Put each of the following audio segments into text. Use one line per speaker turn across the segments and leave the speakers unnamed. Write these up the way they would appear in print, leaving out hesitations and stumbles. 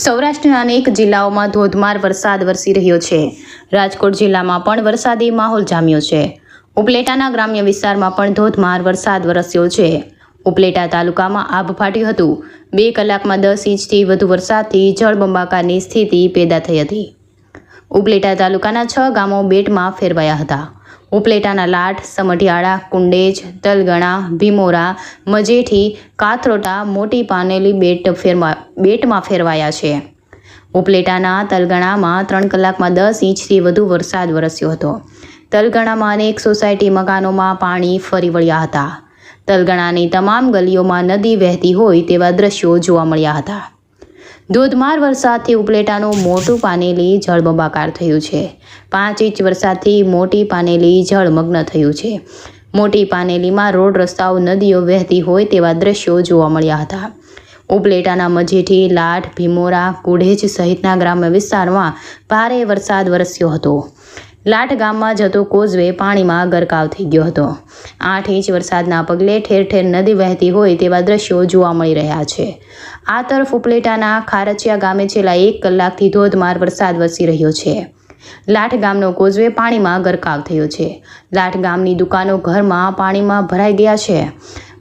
સૌરાષ્ટ્રના અનેક જિલ્લાઓમાં ધોધમાર વરસાદ વરસી રહ્યો છે। રાજકોટ જિલ્લામાં પણ વરસાદી માહોલ જામ્યો છે। ઉપલેટાના ગ્રામ્ય વિસ્તારમાં પણ ધોધમાર વરસાદ વરસ્યો છે। ઉપલેટા તાલુકામાં આભ ફાટ્યું હતું। 2 કલાકમાં 10 ઇંચથી વધુ વરસાદથી જળબંબાકારની સ્થિતિ પેદા થઈ હતી। ઉપલેટા તાલુકાના 6 ગામો બેટમાં ફેરવાયા હતા। ઉપલેટાના લાઠ, સમઢિયાળા, કુંડેજ, તલગણા, ભીમોરા, મજેઠી, કાથરોટા, મોટી પાનેલી બેટમાં ફેરવાયા છે। ઉપલેટાના તલગણામાં 3 કલાકમાં 10 ઇંચથી વધુ વરસાદ વરસ્યો હતો। તલગણામાં અનેક સોસાયટી મકાનોમાં પાણી ફરી વળ્યા હતા। તલગણાની તમામ ગલીઓમાં નદી વહેતી હોય તેવા દ્રશ્યો જોવા મળ્યા હતા। ધોધમાર વરસાદથી ઉપલેટાનું મોટું પાનેલી જળબંબાકાર થયું છે। 5 ઇંચ વરસાદથી મોટી પાનેલી જળમગ્ન થયું છે। મોટી પાનેલીમાં રોડ રસ્તાઓ નદીઓ વહેતી હોય તેવા દ્રશ્યો જોવા મળ્યા હતા। ઉપલેટાના મજેઠી, લાઠ, ભીમોરા, કુંડેજ સહિતના ગ્રામ્ય વિસ્તારમાં ભારે વરસાદ વરસ્યો હતો। લાઠ ગામમાં જતો કોઝવે પાણીમાં ગરકાવ થઈ ગયો હતો। 8 ઇંચ વરસાદના પગલે ઠેર ઠેર નદી વહેતી હોય તેવા દ્રશ્યો જોવા મળી રહ્યા છે। આ તરફ ઉપલેટાના ખારચિયા ગામે છેલ્લા 1 કલાકથી ધોધમાર વરસાદ વરસી રહ્યો છે। લાઠ ગામનો કોઝવે પાણીમાં ગરકાવ થયો છે। લાઠ ગામની દુકાનો ઘરમાં પાણીમાં ભરાઈ ગયા છે।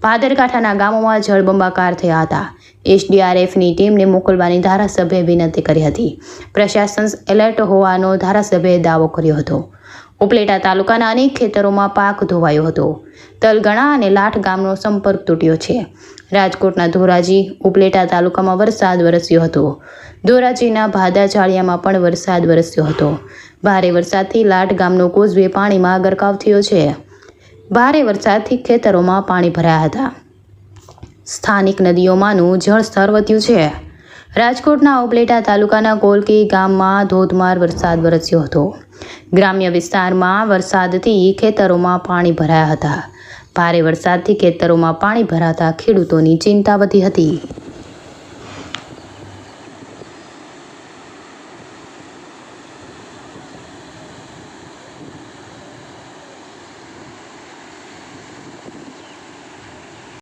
ભાદરકાંઠાના ગામોમાં જળબંબાકાર થયા હતા। એસડીઆરએફની ટીમને મોકલવાની ધારાસભ્યે વિનંતી કરી હતી। પ્રશાસન એલર્ટ હોવાનો ધારાસભ્યે દાવો કર્યો હતો। ઉપલેટા તાલુકાના અનેક ખેતરોમાં પાક ધોવાયો હતો। તલગણા અને લાઠ ગામનો સંપર્ક તૂટ્યો છે। રાજકોટના ધોરાજી, ઉપલેટા તાલુકામાં વરસાદ વરસ્યો હતો। ધોરાજીના ભાદાચાળિયામાં પણ વરસાદ વરસ્યો હતો। ભારે વરસાદથી લાઠ ગામનો કોઝવે પાણીમાં ગરકાવ થયો છે। ભારે વરસાદથી ખેતરોમાં પાણી ભરાયા હતા। સ્થાનિક નદીઓમાંનું જળસ્તર વધ્યું છે। રાજકોટના ઉપલેટા તાલુકાના કોલકી ગામમાં ધોધમાર વરસાદ વરસ્યો હતો। ગ્રામ્ય વિસ્તારમાં વરસાદથી ખેતરોમાં પાણી ભરાયા હતા। ભારે વરસાદથી ખેતરોમાં પાણી ભરાતા ખેડૂતોની ચિંતા વધી હતી।